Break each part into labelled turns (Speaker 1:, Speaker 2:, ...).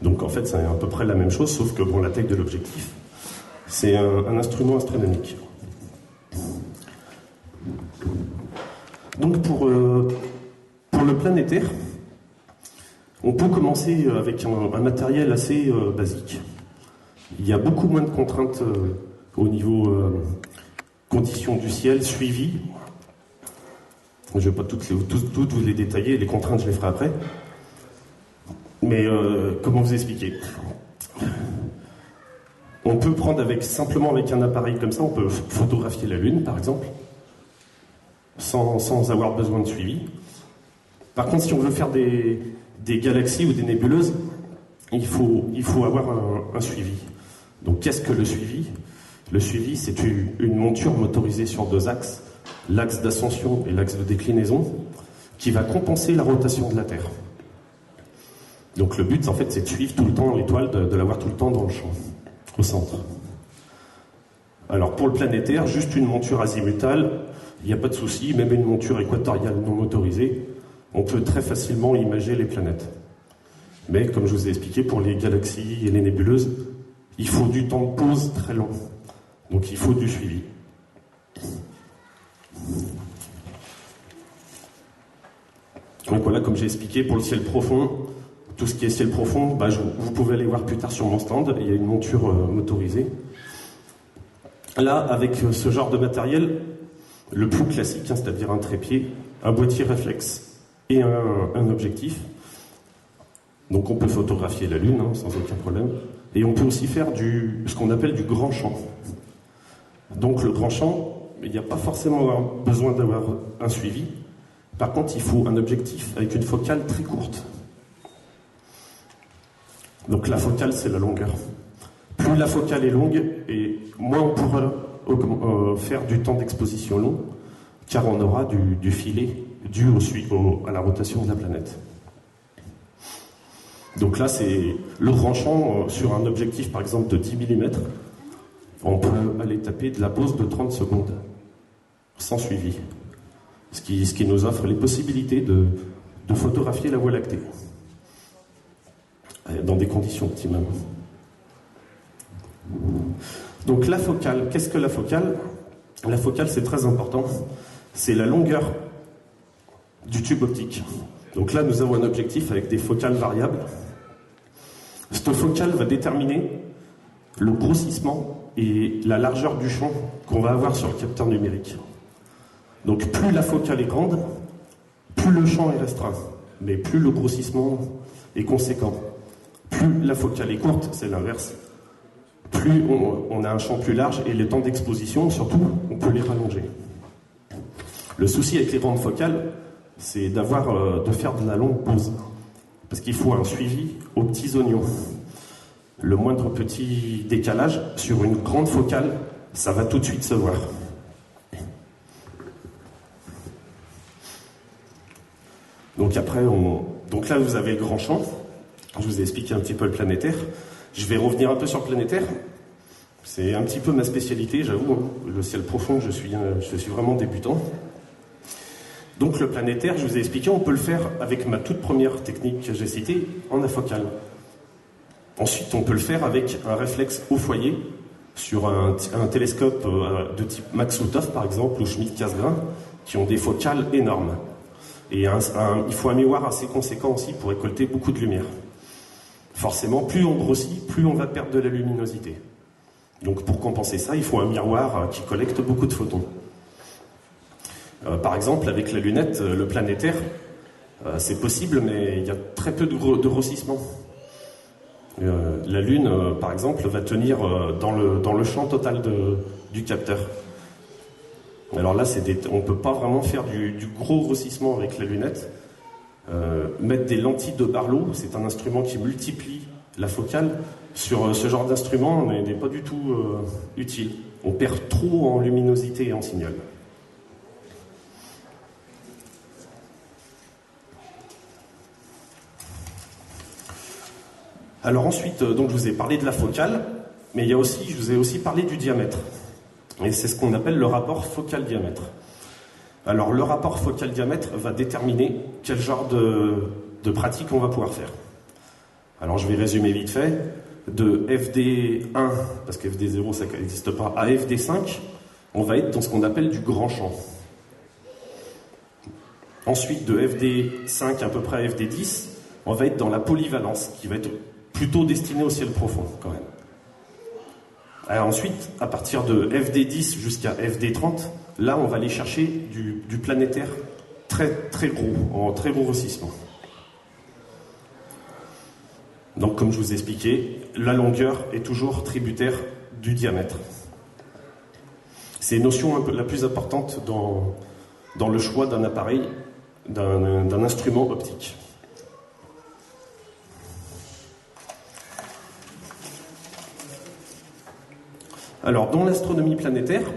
Speaker 1: Donc en fait, c'est à peu près la même chose, sauf que bon, la taille de l'objectif, c'est un instrument astronomique. Donc pour le planétaire, on peut commencer avec un matériel assez basique. Il y a beaucoup moins de contraintes au niveau conditions du ciel, suivi. Je ne vais pas toutes vous les détailler, les contraintes je les ferai après. Mais comment vous expliquer? On peut prendre simplement avec un appareil comme ça, on peut photographier la Lune par exemple, sans avoir besoin de suivi. Par contre, si on veut faire des galaxies ou des nébuleuses, il faut avoir un suivi. Donc qu'est-ce que le suivi? Le suivi, c'est une monture motorisée sur 2 axes, l'axe d'ascension et l'axe de déclinaison, qui va compenser la rotation de la Terre. Donc le but, en fait, c'est de suivre tout le temps l'étoile, de l'avoir tout le temps dans le champ, au centre. Alors pour le planétaire, juste une monture azimutale, il n'y a pas de souci, même une monture équatoriale non motorisée, on peut très facilement imager les planètes. Mais comme je vous ai expliqué, pour les galaxies et les nébuleuses, il faut du temps de pause très long. Donc il faut du suivi. Donc voilà, comme j'ai expliqué, pour le ciel profond, tout ce qui est ciel profond, vous pouvez aller voir plus tard sur mon stand, il y a une monture motorisée. Là, avec ce genre de matériel, le plus classique, c'est-à-dire un trépied, un boîtier réflexe et un objectif. Donc on peut photographier la Lune sans aucun problème. Et on peut aussi faire ce qu'on appelle du grand champ. Donc le grand champ, il n'y a pas forcément besoin d'avoir un suivi. Par contre, il faut un objectif avec une focale très courte. Donc la focale, c'est la longueur. Plus la focale est longue, et moins on pourra faire du temps d'exposition long, car on aura du filet dû à la rotation de la planète. Donc là, c'est le grand champ sur un objectif, par exemple, de 10 mm. On peut aller taper de la pause de 30 secondes, sans suivi. Ce qui nous offre les possibilités de photographier la Voie lactée, dans des conditions optimales. Donc la focale, qu'est-ce que la focale? La focale, c'est très important. C'est la longueur du tube optique. Donc là, nous avons un objectif avec des focales variables. Cette focale va déterminer le grossissement et la largeur du champ qu'on va avoir sur le capteur numérique. Donc plus la focale est grande, plus le champ est restreint, mais plus le grossissement est conséquent. Plus la focale est courte, c'est l'inverse. Plus on a un champ plus large et les temps d'exposition, surtout, on peut les rallonger. Le souci avec les grandes focales, c'est de faire de la longue pause. Parce qu'il faut un suivi aux petits oignons. Le moindre petit décalage sur une grande focale, ça va tout de suite se voir. Donc donc là, vous avez le grand champ. Je vous ai expliqué un petit peu le planétaire. Je vais revenir un peu sur le planétaire. C'est un petit peu ma spécialité, j'avoue. Le ciel profond, je suis vraiment débutant. Donc le planétaire, je vous ai expliqué, on peut le faire avec ma toute première technique que j'ai citée, en afocale. Ensuite, on peut le faire avec un réflexe au foyer, sur un télescope de type Max Outhoff, par exemple, ou Schmidt-Cassegrain, qui ont des focales énormes. Et il faut un miroir assez conséquent aussi pour récolter beaucoup de lumière. Forcément, plus on grossit, plus on va perdre de la luminosité. Donc pour compenser ça, il faut un miroir qui collecte beaucoup de photons. Par exemple, avec la lunette, le planétaire, c'est possible, mais il y a très peu de grossissement. La Lune, par exemple, va tenir dans le champ total du capteur. Alors là, on ne peut pas vraiment faire du gros grossissement avec la lunette. Mettre des lentilles de Barlow, c'est un instrument qui multiplie la focale. Sur ce genre d'instrument, n'est pas du tout utile. On perd trop en luminosité et en signal. Alors ensuite, donc je vous ai parlé de la focale, mais je vous ai aussi parlé du diamètre. Et c'est ce qu'on appelle le rapport focale-diamètre. Alors le rapport focale-diamètre va déterminer quel genre de pratique on va pouvoir faire. Alors je vais résumer vite fait. De FD1, parce que FD0 ça n'existe pas, à FD5, on va être dans ce qu'on appelle du grand champ. Ensuite, de FD5 à peu près à FD10, on va être dans la polyvalence, qui va être plutôt destinée au ciel profond quand même. Alors ensuite, à partir de FD10 jusqu'à FD30, là on va aller chercher du planétaire très, très gros, en très gros grossissement. Donc comme je vous ai expliqué, la longueur est toujours tributaire du diamètre. C'est une notion la plus importante dans le choix d'un appareil, d'un instrument optique. Alors, dans l'astronomie planétaire,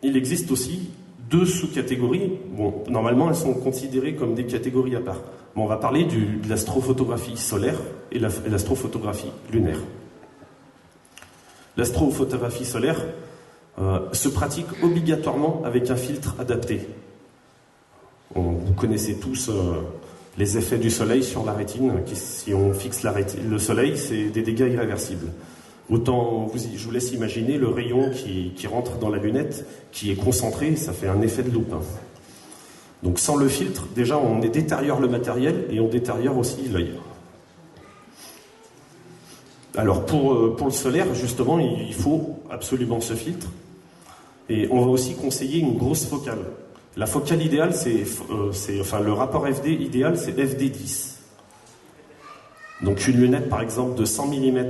Speaker 1: il existe aussi deux sous-catégories. Bon, normalement, elles sont considérées comme des catégories à part. Bon, on va parler de l'astrophotographie solaire et l'astrophotographie lunaire. L'astrophotographie solaire se pratique obligatoirement avec un filtre adapté. Vous connaissez tous les effets du soleil sur la rétine. Si on fixe le soleil, c'est des dégâts irréversibles. Autant, je vous laisse imaginer le rayon qui rentre dans la lunette, qui est concentré, ça fait un effet de loupe. Donc sans le filtre, déjà on détériore le matériel et on détériore aussi l'œil. Alors pour le solaire, justement, il faut absolument ce filtre. Et on va aussi conseiller une grosse focale. La focale idéale, le rapport FD idéal, c'est FD10. Donc une lunette, par exemple, de 100 mm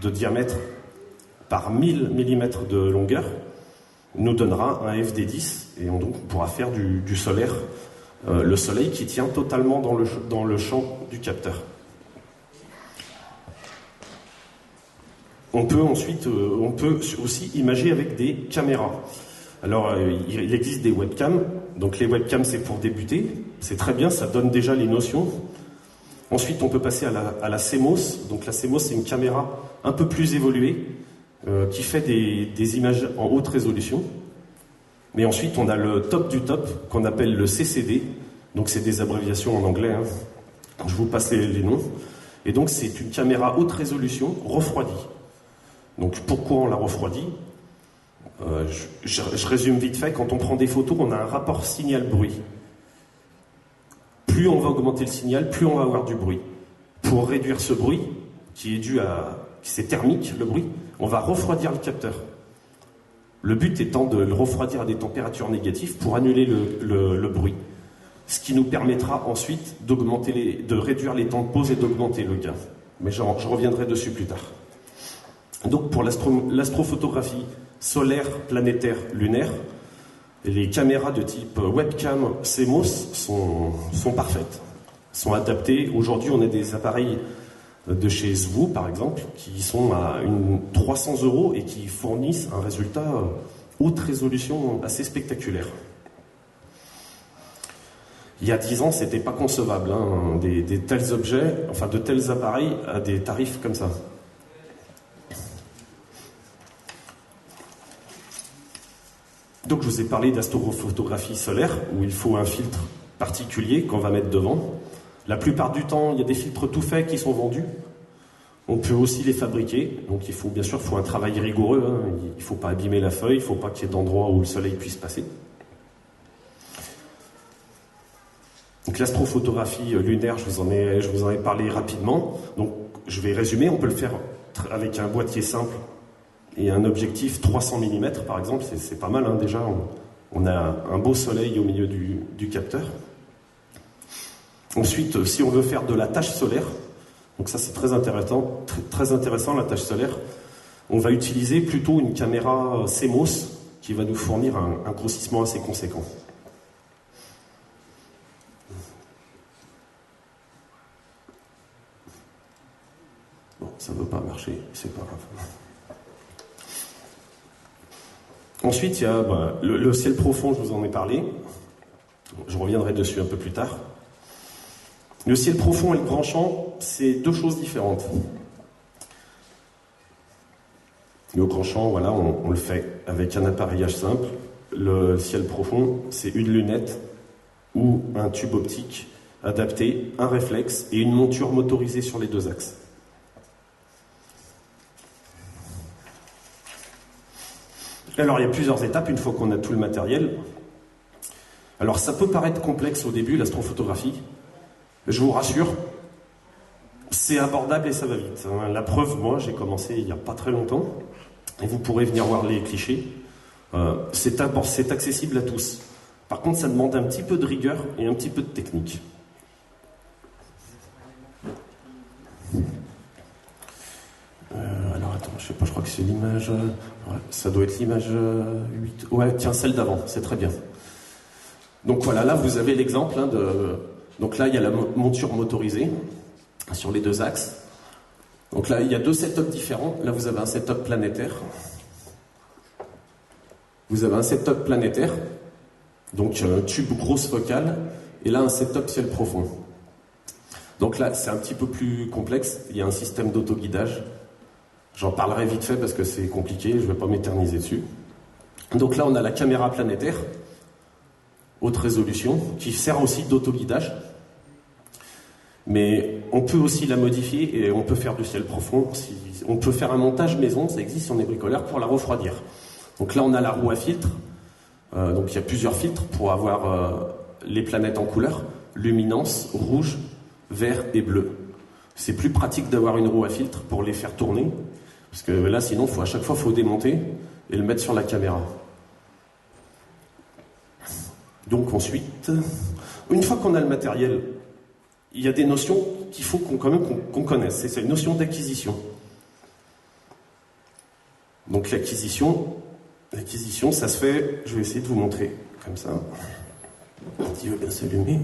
Speaker 1: de diamètre par 1000 mm de longueur nous donnera un FD10 et donc on pourra faire du solaire, le soleil qui tient totalement dans le champ du capteur. On peut aussi imager avec des caméras. Alors il existe des webcams, donc les webcams c'est pour débuter, c'est très bien, ça donne déjà les notions. Ensuite, on peut passer à la CMOS. Donc la CMOS, c'est une caméra un peu plus évoluée qui fait des images en haute résolution. Mais ensuite, on a le top du top qu'on appelle le CCD. Donc c'est des abréviations en anglais. Je vous passe les noms. Et donc c'est une caméra haute résolution refroidie. Donc pourquoi on la refroidit ? Je résume vite fait. Quand on prend des photos, on a un rapport signal-bruit. Plus on va augmenter le signal, plus on va avoir du bruit. Pour réduire ce bruit, qui est dû c'est thermique, le bruit, on va refroidir le capteur. Le but étant de le refroidir à des températures négatives pour annuler le bruit. Ce qui nous permettra ensuite de réduire les temps de pause et d'augmenter le gain. Mais je reviendrai dessus plus tard. Donc pour l'astrophotographie solaire, planétaire, lunaire, les caméras de type webcam CMOS sont parfaites, sont adaptées. Aujourd'hui, on a des appareils de chez ZWO, par exemple, qui sont à 300 € et qui fournissent un résultat haute résolution assez spectaculaire. Il y a 10 ans, c'était pas concevable, des tels objets, enfin de tels appareils à des tarifs comme ça. Donc je vous ai parlé d'astrophotographie solaire, où il faut un filtre particulier qu'on va mettre devant. La plupart du temps, il y a des filtres tout faits qui sont vendus. On peut aussi les fabriquer. Donc il faut un travail rigoureux. Il ne faut pas abîmer la feuille, il ne faut pas qu'il y ait d'endroits où le soleil puisse passer. Donc l'astrophotographie lunaire, je vous en ai parlé rapidement. Donc je vais résumer, on peut le faire avec un boîtier simple et un objectif 300 mm par exemple, c'est pas mal déjà, on a un beau soleil au milieu du capteur. Ensuite, si on veut faire de la tache solaire, donc ça c'est très intéressant la tache solaire, on va utiliser plutôt une caméra CMOS qui va nous fournir un grossissement assez conséquent. Bon, ça ne veut pas marcher, c'est pas grave. Ensuite, il y a le ciel profond, je vous en ai parlé. Je reviendrai dessus un peu plus tard. Le ciel profond et le grand champ, c'est deux choses différentes. Le grand champ, voilà, on le fait avec un appareillage simple. Le ciel profond, c'est une lunette ou un tube optique adapté, un réflexe et une monture motorisée sur les 2 axes. Alors il y a plusieurs étapes une fois qu'on a tout le matériel. Alors ça peut paraître complexe au début, l'astrophotographie. Je vous rassure, c'est abordable et ça va vite. La preuve, moi j'ai commencé il n'y a pas très longtemps, et vous pourrez venir voir les clichés. C'est accessible à tous. Par contre, ça demande un petit peu de rigueur et un petit peu de technique. Alors attends, je sais pas, je crois que c'est l'image... Ouais, ça doit être l'image 8. Ouais, tiens, celle d'avant, c'est très bien. Donc voilà, là vous avez l'exemple de... Donc là, il y a la monture motorisée sur les 2 axes. Donc là, il y a 2 setups différents. Là, vous avez un setup planétaire. Vous avez un setup planétaire, donc tube grosse focale, et là un setup ciel profond. Donc là, c'est un petit peu plus complexe. Il y a un système d'autoguidage. J'en parlerai vite fait parce que c'est compliqué, je ne vais pas m'éterniser dessus. Donc là, on a la caméra planétaire, haute résolution, qui sert aussi d'autoguidage. Mais on peut aussi la modifier et on peut faire du ciel profond. On peut faire un montage maison, ça existe si on est bricoleur, pour la refroidir. Donc là, on a la roue à filtre. Donc il y a plusieurs filtres pour avoir les planètes en couleur. Luminance, rouge, vert et bleu. C'est plus pratique d'avoir une roue à filtre pour les faire tourner. Parce que là, sinon, à chaque fois, il faut démonter et le mettre sur la caméra. Donc ensuite, une fois qu'on a le matériel, il y a des notions qu'il faut qu'on connaisse. C'est une notion d'acquisition. Donc l'acquisition, ça se fait, je vais essayer de vous montrer comme ça. Il veut bien s'allumer.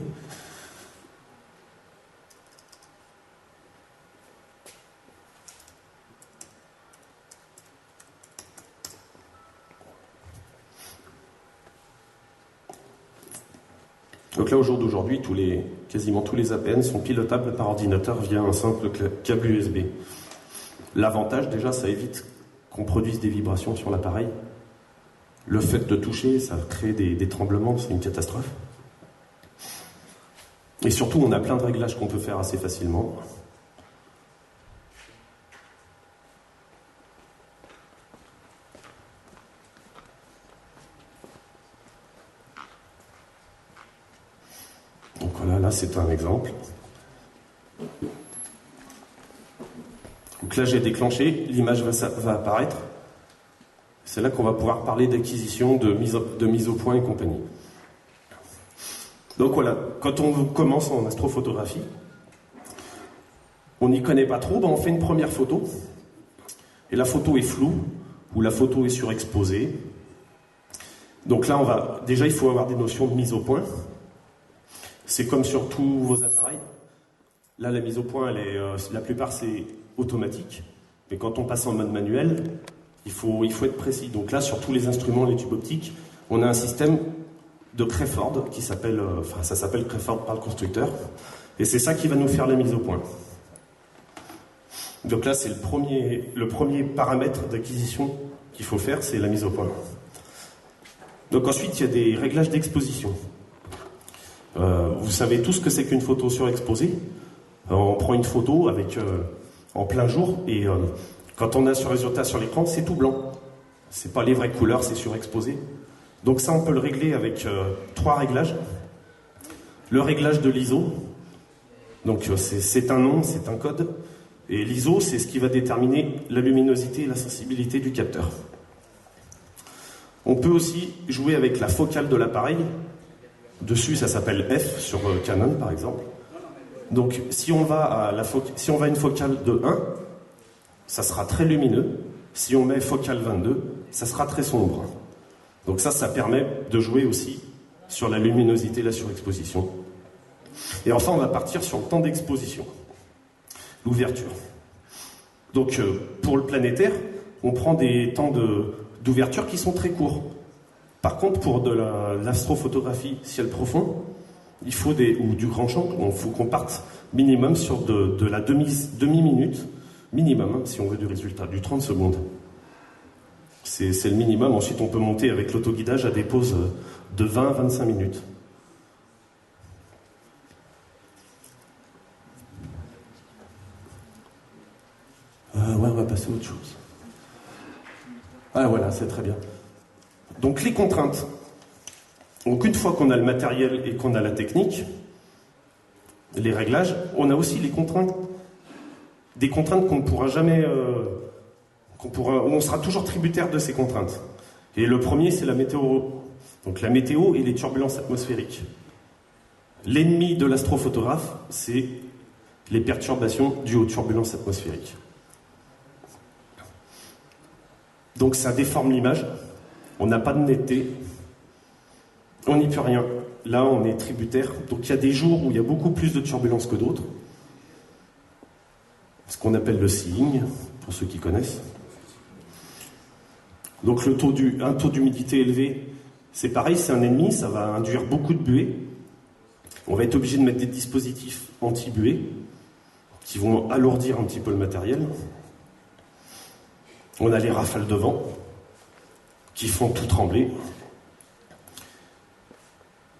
Speaker 1: Donc là, au jour d'aujourd'hui, quasiment tous les APN sont pilotables par ordinateur via un simple câble USB. L'avantage, déjà, ça évite qu'on produise des vibrations sur l'appareil. Le fait de toucher, ça crée des tremblements, c'est une catastrophe. Et surtout, on a plein de réglages qu'on peut faire assez facilement. Donc voilà, là c'est un exemple. Donc là j'ai déclenché, l'image va apparaître. C'est là qu'on va pouvoir parler d'acquisition, de mise au point et compagnie. Donc voilà, quand on commence en astrophotographie, on n'y connaît pas trop, on fait une première photo, et la photo est floue, ou la photo est surexposée. Donc là, déjà il faut avoir des notions de mise au point. C'est comme sur tous vos appareils. Là, la mise au point, la plupart c'est automatique, mais quand on passe en mode manuel, il faut être précis. Donc là, sur tous les instruments, les tubes optiques, on a un système de Crayford qui s'appelle, ça s'appelle Crayford par le constructeur, et c'est ça qui va nous faire la mise au point. Donc là, c'est le premier paramètre d'acquisition qu'il faut faire, c'est la mise au point. Donc ensuite, il y a des réglages d'exposition. Vous savez tous ce que c'est qu'une photo surexposée. On prend une photo en plein jour, et quand on a ce résultat sur l'écran, c'est tout blanc. C'est pas les vraies couleurs, c'est surexposé. Donc ça, on peut le régler avec 3 réglages. Le réglage de l'ISO, donc c'est un nom, c'est un code. Et l'ISO, c'est ce qui va déterminer la luminosité et la sensibilité du capteur. On peut aussi jouer avec la focale de l'appareil. Dessus, ça s'appelle F sur Canon, par exemple. Donc, si on va à une focale de 1, ça sera très lumineux. Si on met focale 22, ça sera très sombre. Donc ça permet de jouer aussi sur la luminosité et la surexposition. Et enfin, on va partir sur le temps d'exposition. L'ouverture. Donc, pour le planétaire, on prend des temps d'ouverture qui sont très courts. Par contre, pour de l'astrophotographie ciel profond, il faut ou du grand champ, il faut qu'on parte minimum sur de la demi-minute, minimum, si on veut du résultat, du 30 secondes. C'est le minimum. Ensuite, on peut monter avec l'autoguidage à des pauses de 20 à 25 minutes. Ouais, on va passer à autre chose. Ah voilà, c'est très bien. Donc les contraintes. Donc une fois qu'on a le matériel et qu'on a la technique, les réglages, on a aussi les contraintes. Des contraintes qu'on ne pourra jamais... on sera toujours tributaire de ces contraintes. Et le premier, c'est la météo. Donc la météo et les turbulences atmosphériques. L'ennemi de l'astrophotographe, c'est les perturbations dues aux turbulences atmosphériques. Donc ça déforme l'image, on n'a pas de netteté, on n'y peut rien. Là, on est tributaire. Donc il y a des jours où il y a beaucoup plus de turbulences que d'autres. Ce qu'on appelle le seeing, pour ceux qui connaissent. Donc un taux d'humidité élevé, c'est pareil, c'est un ennemi, ça va induire beaucoup de buée. On va être obligé de mettre des dispositifs anti-buée qui vont alourdir un petit peu le matériel. On a les rafales de vent qui font tout trembler.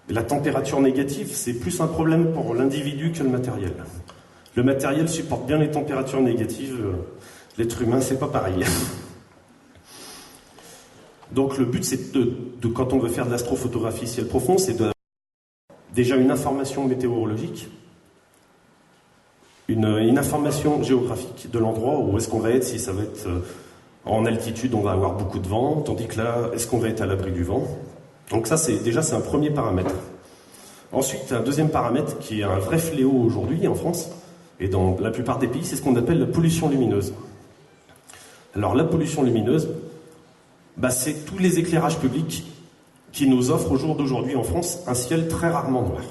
Speaker 1: La température négative, c'est plus un problème pour l'individu que le matériel. Le matériel supporte bien les températures négatives. L'être humain, c'est pas pareil. Donc le but, c'est quand on veut faire de l'astrophotographie ciel profond, c'est déjà une information météorologique, une information géographique de l'endroit où est-ce qu'on va être, si ça va être en altitude, on va avoir beaucoup de vent, tandis que là, est-ce qu'on va être à l'abri du vent? Donc ça, c'est un premier paramètre. Ensuite, un deuxième paramètre qui est un vrai fléau aujourd'hui en France, et dans la plupart des pays, c'est ce qu'on appelle la pollution lumineuse. Alors la pollution lumineuse, c'est tous les éclairages publics qui nous offrent au jour d'aujourd'hui en France un ciel très rarement noir.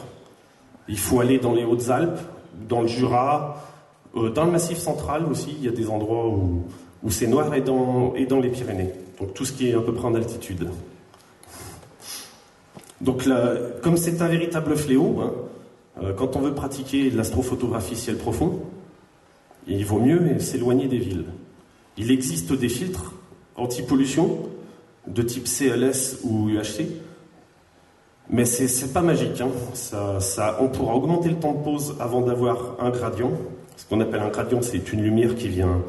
Speaker 1: Il faut aller dans les Hautes-Alpes, dans le Jura, dans le Massif central aussi, il y a des endroits où c'est noir et dans les Pyrénées. Donc tout ce qui est à peu près en altitude. Donc là, comme c'est un véritable fléau, quand on veut pratiquer l'astrophotographie ciel profond, il vaut mieux s'éloigner des villes. Il existe des filtres anti-pollution de type CLS ou UHC, mais c'est pas magique. On pourra augmenter le temps de pause avant d'avoir un gradient. Ce qu'on appelle un gradient, c'est une lumière qui vient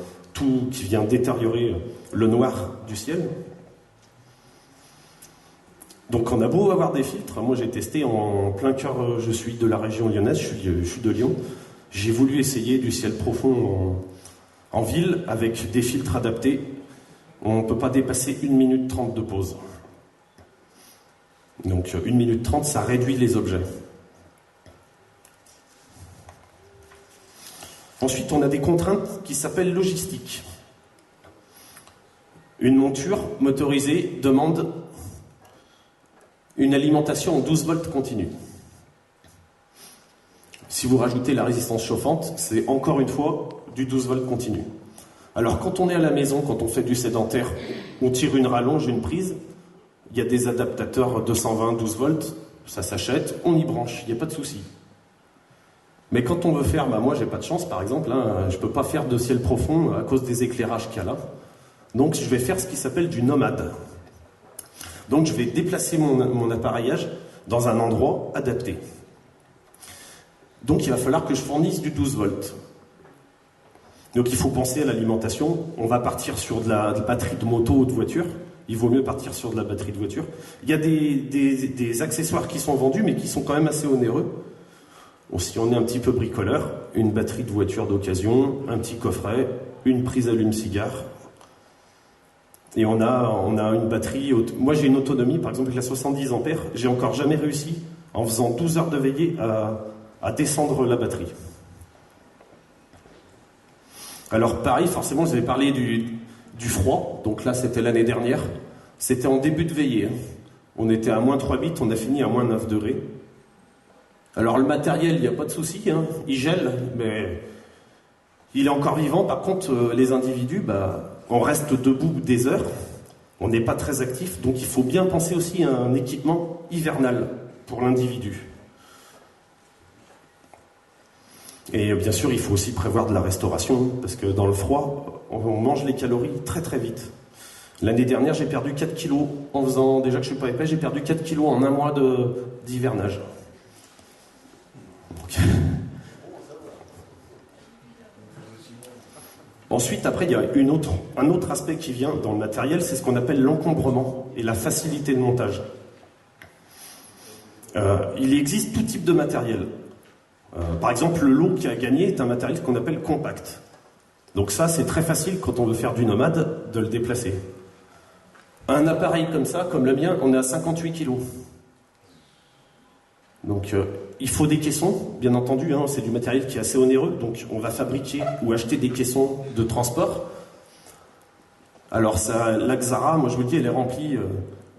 Speaker 1: détériorer le noir du ciel. Donc on a beau avoir des filtres, moi j'ai testé en plein cœur, je suis de la région lyonnaise, je suis de Lyon. J'ai voulu essayer du ciel profond en ville avec des filtres adaptés. On ne peut pas dépasser 1 minute 30 de pause. Donc 1 minute 30, ça réduit les objets. Ensuite, on a des contraintes qui s'appellent logistiques. Une monture motorisée demande une alimentation en 12 volts continue. Si vous rajoutez la résistance chauffante, c'est encore une fois du 12 volts continu. Alors quand on est à la maison, quand on fait du sédentaire, on tire une rallonge, une prise, il y a des adaptateurs 220, 12 volts, ça s'achète, on y branche, il n'y a pas de souci. Mais quand on veut faire, moi j'ai pas de chance par exemple, je peux pas faire de ciel profond à cause des éclairages qu'il y a là. Donc je vais faire ce qui s'appelle du nomade. Donc je vais déplacer mon appareillage dans un endroit adapté. Donc il va falloir que je fournisse du 12 volts. Donc il faut penser à l'alimentation. On va partir sur de la batterie de moto ou de voiture. Il vaut mieux partir sur de la batterie de voiture. Il y a des accessoires qui sont vendus, mais qui sont quand même assez onéreux. Bon, si on est un petit peu bricoleur, une batterie de voiture d'occasion, un petit coffret, une prise allume-cigare. Et on a une batterie... Moi j'ai une autonomie, par exemple avec la 70 ampères, j'ai encore jamais réussi, en faisant 12 heures de veillée, à descendre la batterie. Alors pareil, forcément, je vais parler du froid. Donc là, c'était l'année dernière. C'était en début de veillée. On était à moins 3 bits, on a fini à moins 9 degrés. Alors le matériel, il n'y a pas de souci, il gèle, mais il est encore vivant. Par contre, les individus, on reste debout des heures. On n'est pas très actif, donc il faut bien penser aussi à un équipement hivernal pour l'individu. Et bien sûr, il faut aussi prévoir de la restauration, parce que dans le froid, on mange les calories très très vite. L'année dernière, j'ai perdu 4 kilos en faisant, déjà que je ne suis pas épais, j'ai perdu 4 kilos en un mois d'hivernage. Donc... Ensuite, après, il y a un autre aspect qui vient dans le matériel, c'est ce qu'on appelle l'encombrement et la facilité de montage. Il existe tout type de matériel. Par exemple, le lot qui a gagné est un matériel qu'on appelle compact. Donc ça, c'est très facile quand on veut faire du nomade de le déplacer. Un appareil comme ça, comme le mien, on est à 58 kg. Donc il faut des caissons, bien entendu, hein, c'est du matériel qui est assez onéreux, donc on va fabriquer ou acheter des caissons de transport. Alors ça, la Xara, moi je vous le dis, elle est remplie.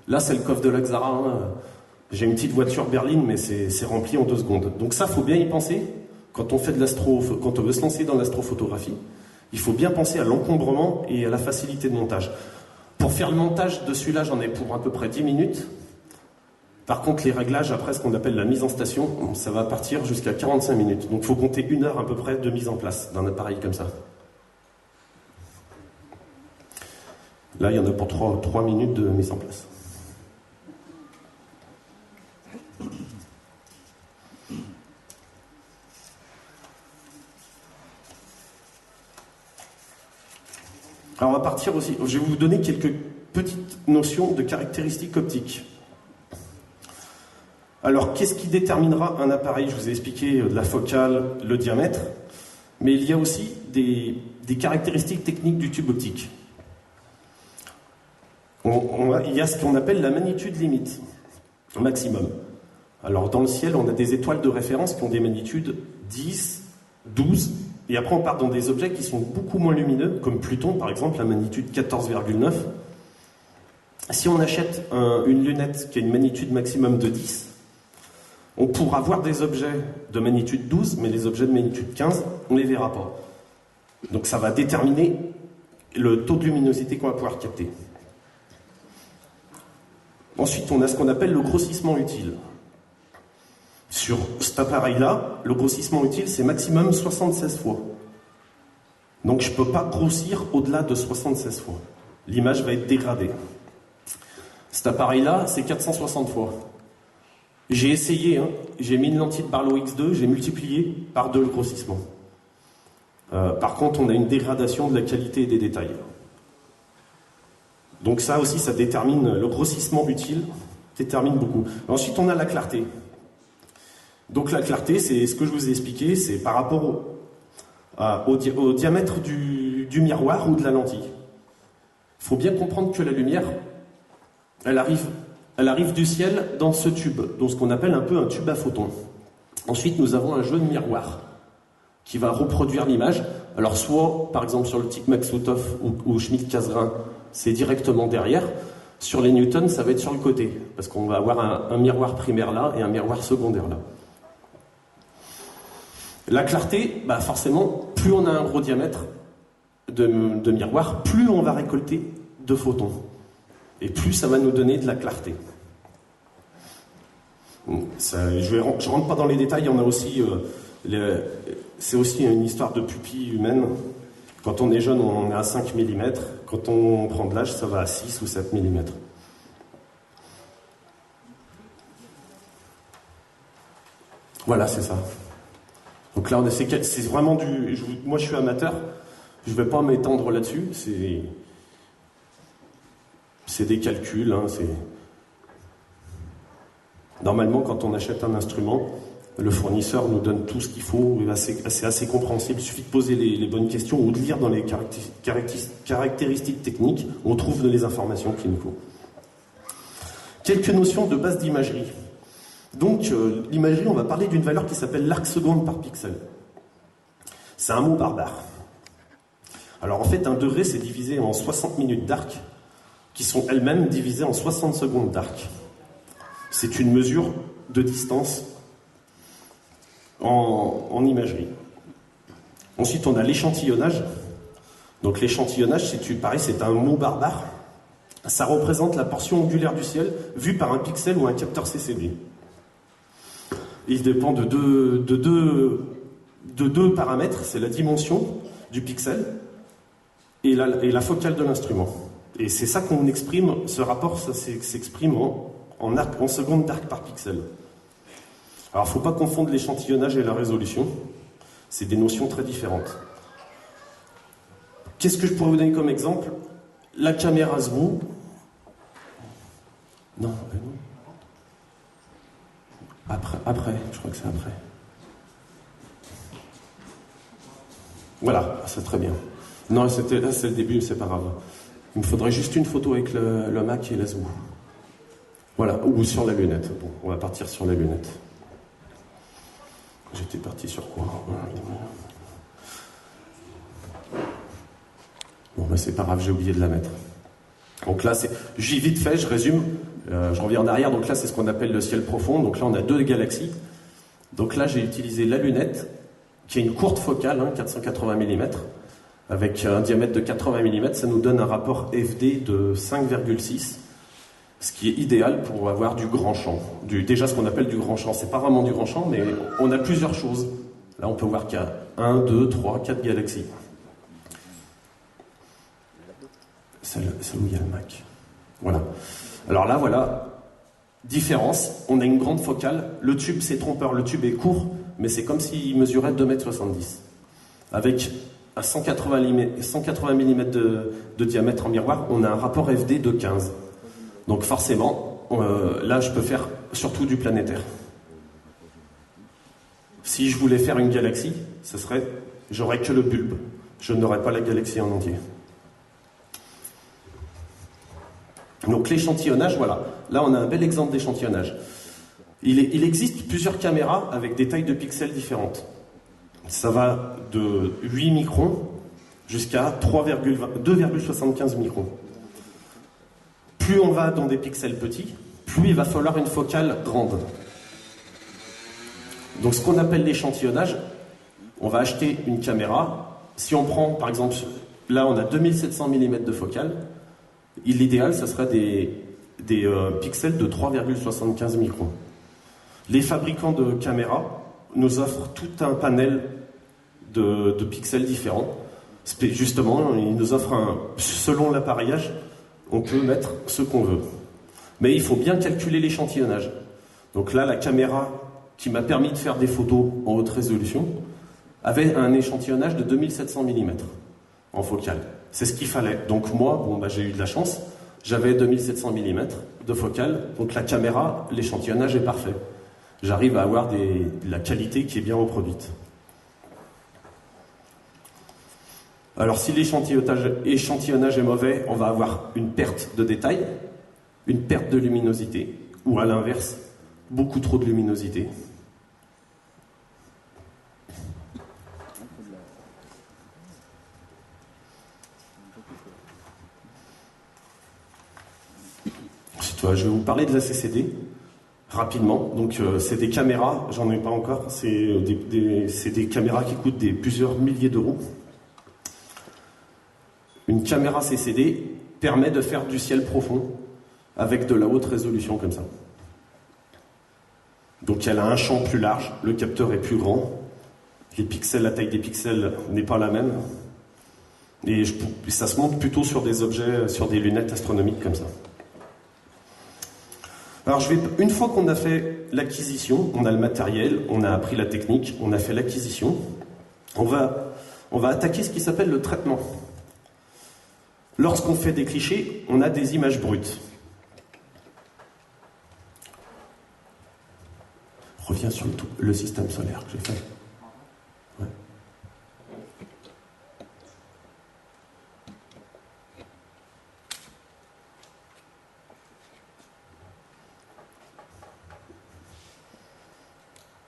Speaker 1: Là, c'est le coffre de la Xara. Hein. J'ai une petite voiture berline, mais c'est rempli en 2 secondes. Donc ça, faut bien y penser quand on fait quand on veut se lancer dans l'astrophotographie. Il faut bien penser à l'encombrement et à la facilité de montage. Pour faire le montage de celui-là, j'en ai pour à peu près 10 minutes. Par contre, les réglages, après ce qu'on appelle la mise en station, ça va partir jusqu'à 45 minutes. Donc il faut compter 1 heure à peu près de mise en place d'un appareil comme ça. Là, il y en a pour 3 minutes de mise en place. Alors on va partir aussi, je vais vous donner quelques petites notions de caractéristiques optiques. Alors qu'est-ce qui déterminera un appareil? Je vous ai expliqué la focale, le diamètre, mais il y a aussi des caractéristiques techniques du tube optique. Il y a ce qu'on appelle la magnitude limite, maximum. Alors dans le ciel, on a des étoiles de référence qui ont des magnitudes 10, 12, et après on part dans des objets qui sont beaucoup moins lumineux, comme Pluton par exemple, la magnitude 14,9. Si on achète une lunette qui a une magnitude maximum de 10, on pourra voir des objets de magnitude 12, mais les objets de magnitude 15, on ne les verra pas. Donc ça va déterminer le taux de luminosité qu'on va pouvoir capter. Ensuite, on a ce qu'on appelle le grossissement utile. Sur cet appareil-là, le grossissement utile, c'est maximum 76 fois. Donc je ne peux pas grossir au-delà de 76 fois. L'image va être dégradée. Cet appareil-là, c'est 460 fois. J'ai essayé, hein, j'ai mis une lentille de Barlow X2, j'ai multiplié par 2 le grossissement. Par contre, on a une dégradation de la qualité et des détails. Donc ça aussi, ça détermine, le grossissement utile détermine beaucoup. Ensuite, on a la clarté. Donc la clarté, c'est ce que je vous ai expliqué, c'est par rapport au diamètre du miroir ou de la lentille. Il faut bien comprendre que la lumière, elle arrive du ciel dans ce tube, dans ce qu'on appelle un peu un tube à photons. Ensuite, nous avons un jeu de miroir qui va reproduire l'image. Alors soit, par exemple, sur le TIC Maksutov ou Schmidt-Cassegrain, c'est directement derrière. Sur les Newton, ça va être sur le côté, parce qu'on va avoir un miroir primaire là et un miroir secondaire là. La clarté, bah forcément, plus on a un gros diamètre de miroir, plus on va récolter de photons. Et plus ça va nous donner de la clarté. Je ne rentre pas dans les détails, on a aussi, c'est aussi une histoire de pupille humaine. Quand on est jeune, on est à 5 mm. Quand on prend de l'âge, ça va à 6 ou 7 mm. Voilà, c'est ça. Donc là, c'est vraiment du... Moi, je suis amateur. Je ne vais pas m'étendre là-dessus. C'est des calculs. Hein, Normalement, quand on achète un instrument, le fournisseur nous donne tout ce qu'il faut. C'est assez compréhensible. Il suffit de poser les bonnes questions ou de lire dans les caractéristiques techniques. On trouve les informations qu'il nous faut. Quelques notions de base d'imagerie. Donc, l'imagerie, on va parler d'une valeur qui s'appelle l'arc seconde par pixel. C'est un mot barbare. Alors, en fait, un degré, c'est divisé en 60 minutes d'arc, qui sont elles-mêmes divisées en 60 secondes d'arc. C'est une mesure de distance en imagerie. Ensuite, on a l'échantillonnage. Donc, l'échantillonnage, c'est un mot barbare. Ça représente la portion angulaire du ciel vue par un pixel ou un capteur CCD. Il dépend de deux paramètres, c'est la dimension du pixel et la focale de l'instrument. Et c'est ça qu'on exprime, ce rapport, ça s'exprime en secondes d'arc par pixel. Alors il ne faut pas confondre l'échantillonnage et la résolution, c'est des notions très différentes. Qu'est-ce que je pourrais vous donner comme exemple? La caméra zoom. Non, non. Après, je crois que c'est après. Voilà, c'est très bien. Non, c'est le début, c'est pas grave. Il me faudrait juste une photo avec le Mac et la zoom. Voilà, ou sur la lunette. Bon, on va partir sur la lunette. J'étais parti sur quoi? Bon, ben c'est pas grave, j'ai oublié de la mettre. Donc là, vite fait, je résume. Je reviens en arrière. Donc là, c'est ce qu'on appelle le ciel profond. Donc là, on a 2 galaxies. Donc là, j'ai utilisé la lunette, qui est une courte focale, 480 mm, avec un diamètre de 80 mm. Ça nous donne un rapport FD de 5,6, ce qui est idéal pour avoir du grand champ. Déjà, ce qu'on appelle du grand champ. C'est pas vraiment du grand champ, mais on a plusieurs choses. Là, on peut voir qu'il y a 1, 2, 3, 4 galaxies. Celle où il y a le Mac. Voilà. Alors là, voilà. Différence. On a une grande focale. Le tube, c'est trompeur. Le tube est court, mais c'est comme s'il mesurait 2,70 m. Avec à 180 mm de diamètre en miroir, on a un rapport FD de 15. Donc forcément, là, je peux faire surtout du planétaire. Si je voulais faire une galaxie, j'aurais que le bulbe. Je n'aurais pas la galaxie en entier. Donc l'échantillonnage, voilà. Là, on a un bel exemple d'échantillonnage. Il existe plusieurs caméras avec des tailles de pixels différentes. Ça va de 8 microns jusqu'à 2,75 microns. Plus on va dans des pixels petits, plus il va falloir une focale grande. Donc ce qu'on appelle l'échantillonnage, on va acheter une caméra. Si on prend, par exemple, là on a 2700 mm de focale, l'idéal, ça serait des pixels de 3,75 microns. Les fabricants de caméras nous offrent tout un panel de pixels différents. Justement, ils nous offrent selon l'appareillage, on peut mettre ce qu'on veut. Mais il faut bien calculer l'échantillonnage. Donc là, la caméra qui m'a permis de faire des photos en haute résolution avait un échantillonnage de 2700 mm en focale. C'est ce qu'il fallait. Donc moi, j'ai eu de la chance. J'avais 2700 mm de focale. Donc la caméra, l'échantillonnage est parfait. J'arrive à avoir la qualité qui est bien reproduite. Alors si l'échantillonnage est mauvais, on va avoir une perte de détail, une perte de luminosité, ou à l'inverse, beaucoup trop de luminosité. Je vais vous parler de la CCD rapidement. Donc c'est des caméras, j'en ai pas encore, c'est des caméras qui coûtent plusieurs milliers d'euros. Une caméra CCD permet de faire du ciel profond avec de la haute résolution comme ça. Donc elle a un champ plus large, le capteur est plus grand, la taille des pixels n'est pas la même. Et ça se monte plutôt sur des objets, sur des lunettes astronomiques comme ça. Alors une fois qu'on a fait l'acquisition, on a le matériel, on a appris la technique, on a fait l'acquisition, on va attaquer ce qui s'appelle le traitement. Lorsqu'on fait des clichés, on a des images brutes. Reviens sur le système solaire que j'ai fait. Ouais.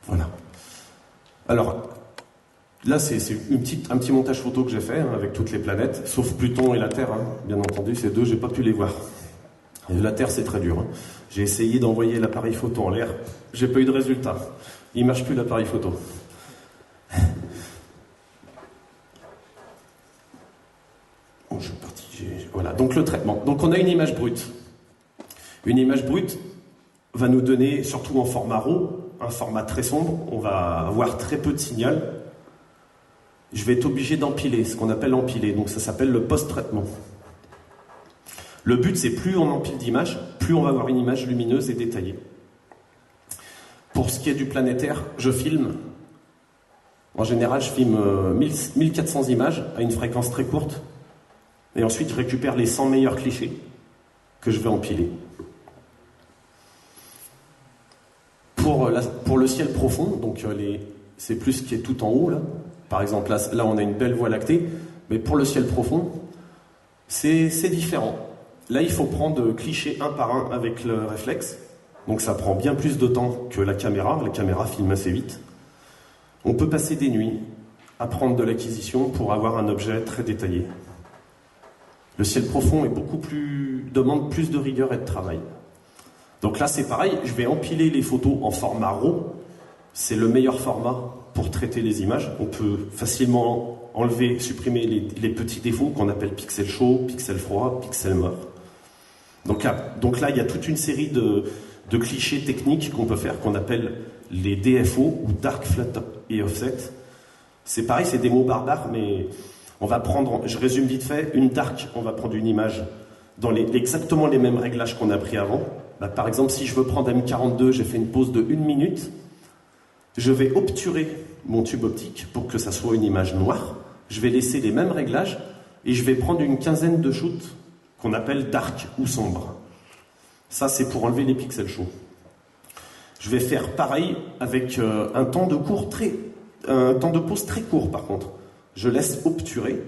Speaker 1: Voilà. Alors, là, c'est un petit montage photo que j'ai fait avec toutes les planètes, sauf Pluton et la Terre, bien entendu, ces deux, j'ai pas pu les voir. Et la Terre, c'est très dur. J'ai essayé d'envoyer l'appareil photo en l'air, j'ai pas eu de résultat. Il marche plus l'appareil photo. Bon, je suis parti. Voilà, donc le traitement. Donc on a une image brute. Une image brute va nous donner, surtout en format RAW, un format très sombre, on va avoir très peu de signal. Je vais être obligé d'empiler, ce qu'on appelle empiler, donc ça s'appelle le post-traitement. Le but, c'est plus on empile d'images, plus on va avoir une image lumineuse et détaillée. Pour ce qui est du planétaire, je filme. En général, je filme 1400 images à une fréquence très courte. Et ensuite, je récupère les 100 meilleurs clichés que je vais empiler. Pour le ciel profond, donc c'est plus ce qui est tout en haut, là. Par exemple, là, on a une belle voie lactée, mais pour le ciel profond, c'est différent. Là, il faut prendre cliché un par un avec le réflexe. Donc ça prend bien plus de temps que la caméra. La caméra filme assez vite. On peut passer des nuits à prendre de l'acquisition pour avoir un objet très détaillé. Le ciel profond demande plus de rigueur et de travail. Donc là, c'est pareil, je vais empiler les photos en format RAW. C'est le meilleur format pour traiter les images. On peut facilement enlever, supprimer les petits défauts qu'on appelle pixel chaud, pixel froid, pixel mort. Donc là, il y a toute une série de clichés techniques qu'on peut faire, qu'on appelle les DFO, ou Dark Flat et Offset. C'est pareil, c'est des mots barbares, mais on va prendre, je résume vite fait, une dark, on va prendre une image dans exactement les mêmes réglages qu'on a pris avant. Par exemple, si je veux prendre M42, j'ai fait une pause de 1 minute, je vais obturer mon tube optique pour que ça soit une image noire, je vais laisser les mêmes réglages, et je vais prendre une quinzaine de shoots qu'on appelle dark ou sombre. Ça, c'est pour enlever les pixels chauds. Je vais faire pareil avec un temps de pause très court, par contre. Je laisse obturer.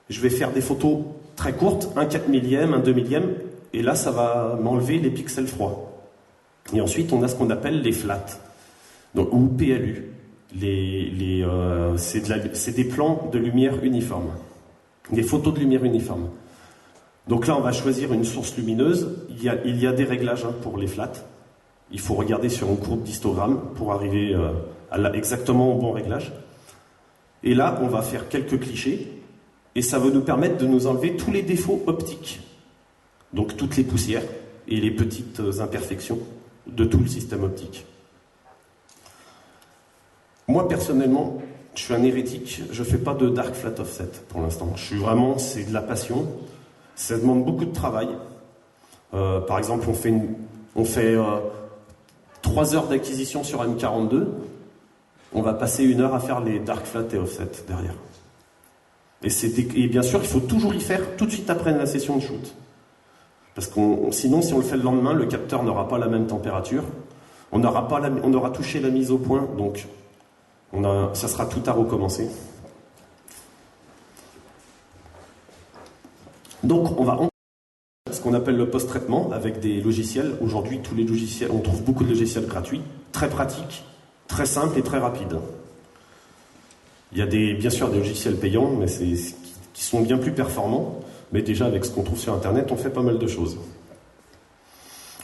Speaker 1: Je vais faire des photos très courtes, un 4 millième, un 2 millième, et là, ça va m'enlever les pixels froids. Et ensuite, on a ce qu'on appelle les flats, donc, ou PLU. C'est des plans de lumière uniforme, des photos de lumière uniforme. Donc là, on va choisir une source lumineuse. Il y a des réglages pour les flats. Il faut regarder sur une courbe d'histogramme pour arriver exactement au bon réglage. Et là, on va faire quelques clichés. Et ça va nous permettre de nous enlever tous les défauts optiques. Donc toutes les poussières et les petites imperfections de tout le système optique. Moi, personnellement, je suis un hérétique. Je ne fais pas de dark flat offset pour l'instant. C'est de la passion. Ça demande beaucoup de travail. Par exemple, on fait 3 heures d'acquisition sur M42. On va passer 1 heure à faire les dark flat et offset derrière. Et bien sûr, il faut toujours y faire tout de suite après la session de shoot. Parce que sinon, si on le fait le lendemain, le capteur n'aura pas la même température. On aura touché la mise au point, donc ça sera tout à recommencer. Donc, on va ce qu'on appelle le post-traitement avec des logiciels. Aujourd'hui, tous les logiciels, on trouve beaucoup de logiciels gratuits, très pratiques, très simples et très rapides. Il y a bien sûr des logiciels payants, mais qui sont bien plus performants. Mais déjà, avec ce qu'on trouve sur Internet, on fait pas mal de choses.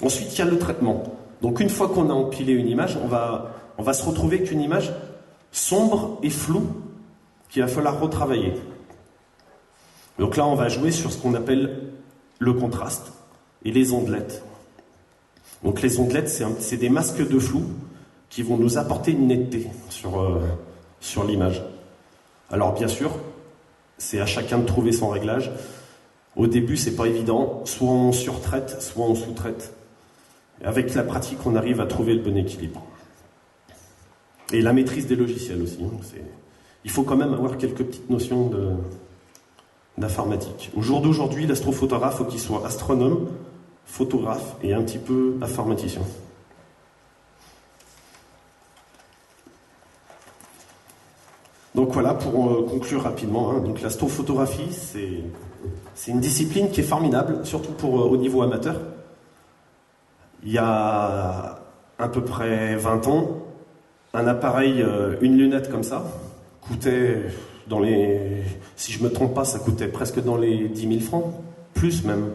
Speaker 1: Ensuite, il y a le traitement. Donc, une fois qu'on a empilé une image, on va se retrouver avec une image sombre et floue qu'il va falloir retravailler. Donc là, on va jouer sur ce qu'on appelle le contraste et les ondelettes. Donc les ondelettes, c'est des masques de flou qui vont nous apporter une netteté sur l'image. Alors bien sûr, c'est à chacun de trouver son réglage. Au début, c'est pas évident. Soit on surtraite, soit on sous-traite. Avec la pratique, on arrive à trouver le bon équilibre. Et la maîtrise des logiciels aussi. Il faut quand même avoir quelques petites notions d'informatique. Au jour d'aujourd'hui, l'astrophotographe, faut qu'il soit astronome, photographe et un petit peu informaticien. Donc voilà, pour conclure rapidement, donc l'astrophotographie, c'est une discipline qui est formidable, surtout au niveau amateur. Il y a à peu près 20 ans, un appareil, une lunette comme ça, coûtait si je ne me trompe pas, ça coûtait presque dans les 10 000 francs, plus même.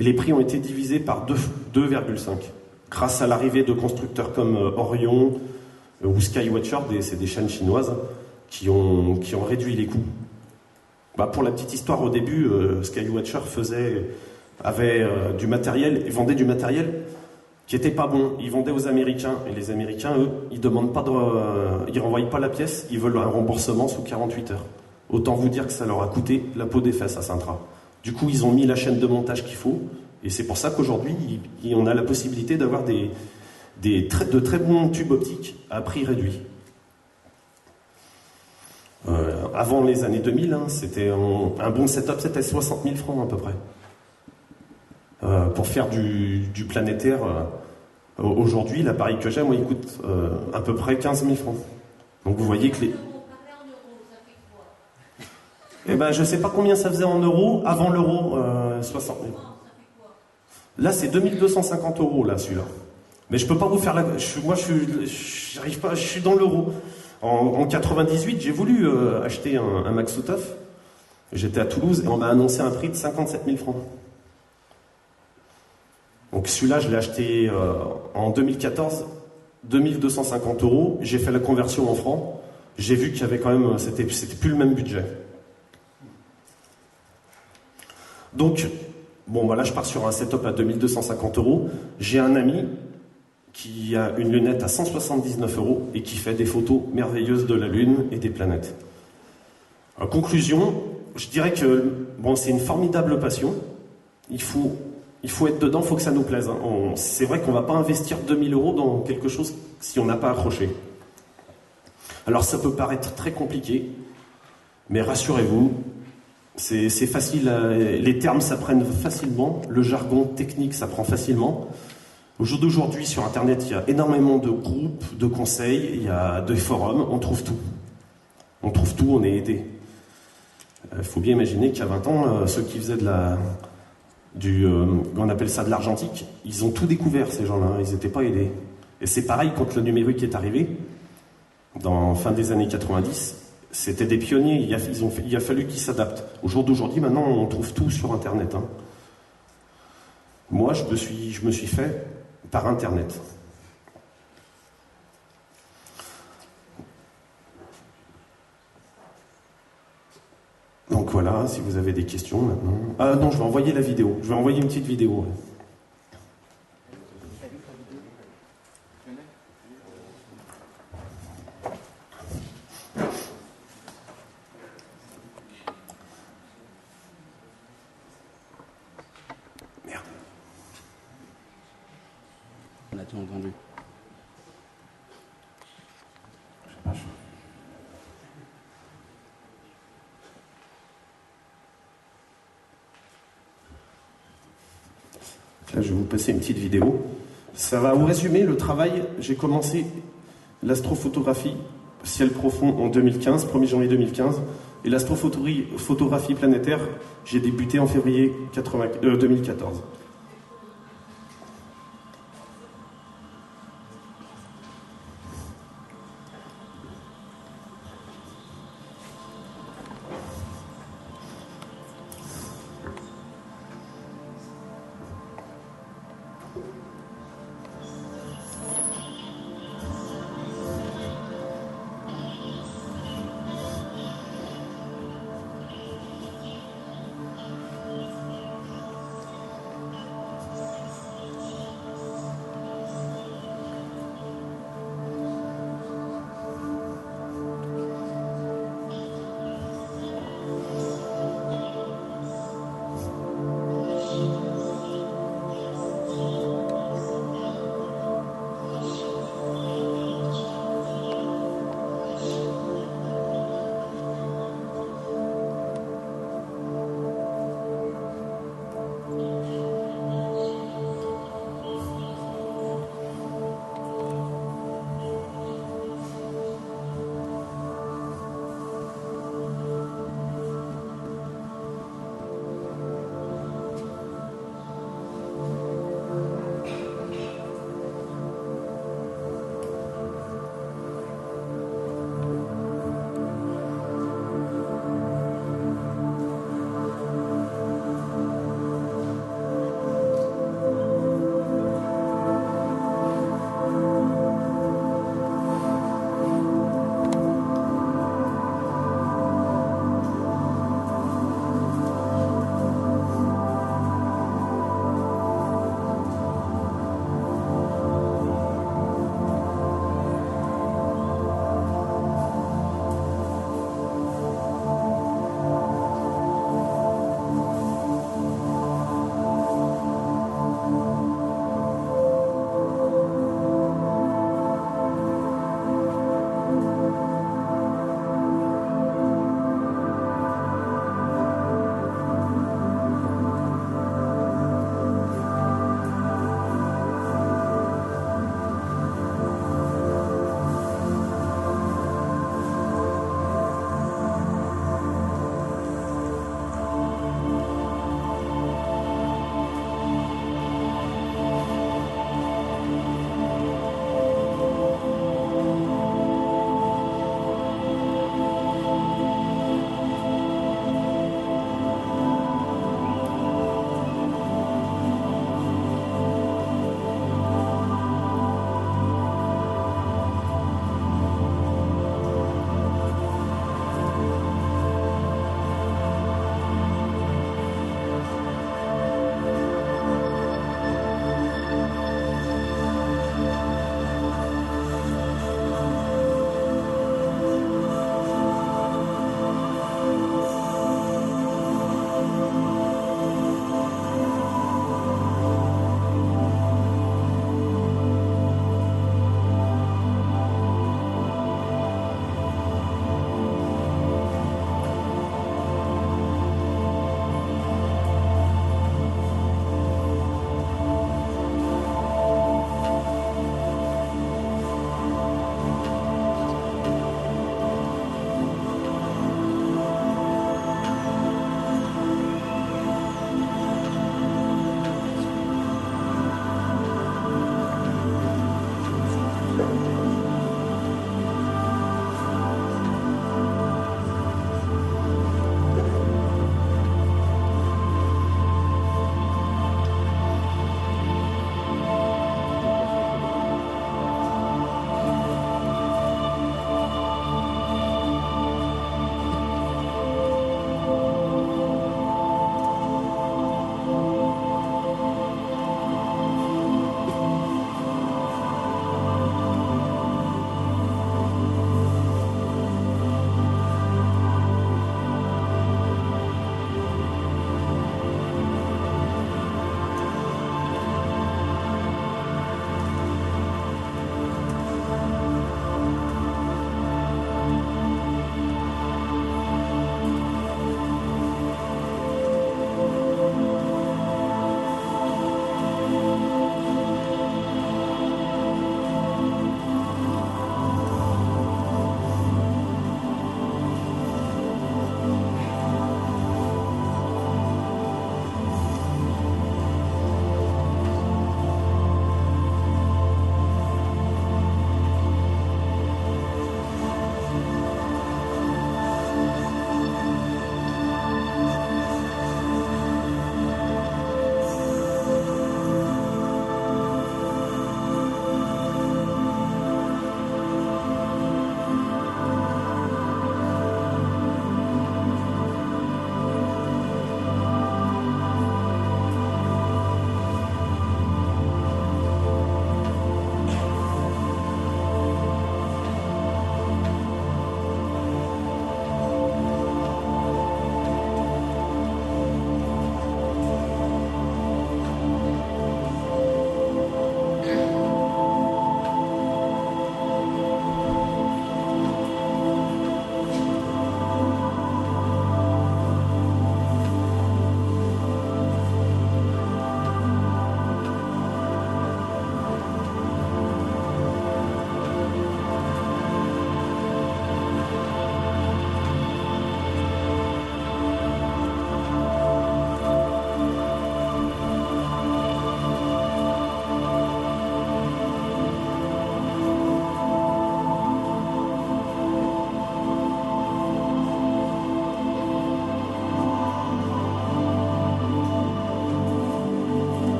Speaker 1: Et les prix ont été divisés par 2,5, grâce à l'arrivée de constructeurs comme Orion ou Skywatcher, c'est des chaînes chinoises, qui ont réduit les coûts. Pour la petite histoire, au début, Skywatcher avait du matériel, et vendait du matériel qui était pas bon. Ils vendaient aux Américains, et les Américains, eux, ils renvoient pas la pièce, ils veulent un remboursement sous 48 heures. Autant vous dire que ça leur a coûté la peau des fesses à Sintra. Du coup, ils ont mis la chaîne de montage qu'il faut, et c'est pour ça qu'aujourd'hui, on a la possibilité d'avoir de très bons tubes optiques à prix réduit. avant les années 2000, hein, c'était un bon setup, c'était 60 000 francs à peu près. Pour faire du planétaire, aujourd'hui, l'appareil que j'ai, moi, il coûte à peu près 15 000 francs. Donc vous voyez que les... Eh ben, je sais pas combien ça faisait en euros, avant l'euro, 60 000. Là, c'est 2250 euros, là, celui-là. Mais je peux pas vous faire la... j'arrive pas, je suis dans l'euro. En 98, j'ai voulu acheter un Maxutov. J'étais à Toulouse et on m'a annoncé un prix de 57 000 francs. Donc celui-là, je l'ai acheté en 2014, 2250 euros. J'ai fait la conversion en francs. J'ai vu qu'il y avait quand même... C'était plus le même budget. Donc, bon, voilà, je pars sur un setup à 2250 euros. J'ai un ami qui a une lunette à 179 euros et qui fait des photos merveilleuses de la Lune et des planètes. En conclusion, je dirais que bon, c'est une formidable passion. Il faut être dedans, il faut que ça nous plaise. Hein. C'est vrai qu'on ne va pas investir 2000 euros dans quelque chose si on n'a pas accroché. Alors ça peut paraître très compliqué, mais rassurez-vous, c'est facile, les termes s'apprennent facilement, le jargon technique s'apprend facilement. Au jour d'aujourd'hui, sur Internet, il y a énormément de groupes, de conseils, il y a des forums, on trouve tout. On trouve tout, on est aidé. Il faut bien imaginer qu'il y a 20 ans, ceux qui faisaient on appelle ça de l'argentique, ils ont tout découvert, ces gens-là, ils n'étaient pas aidés. Et c'est pareil quand le numérique est arrivé, dans fin des années 90, c'était des pionniers, il a fallu qu'ils s'adaptent. Au jour d'aujourd'hui, maintenant, on trouve tout sur Internet. Hein. Moi, je me suis fait par Internet. Donc voilà, si vous avez des questions maintenant... Ah non, je vais envoyer la vidéo. Je vais envoyer une petite vidéo. Merde.
Speaker 2: On a tout entendu.
Speaker 1: Là, je vais vous passer une petite vidéo. Ça va vous résumer le travail. J'ai commencé l'astrophotographie ciel profond en 2015, 1er janvier 2015. Et l'astrophotographie planétaire, j'ai débuté en février 2014.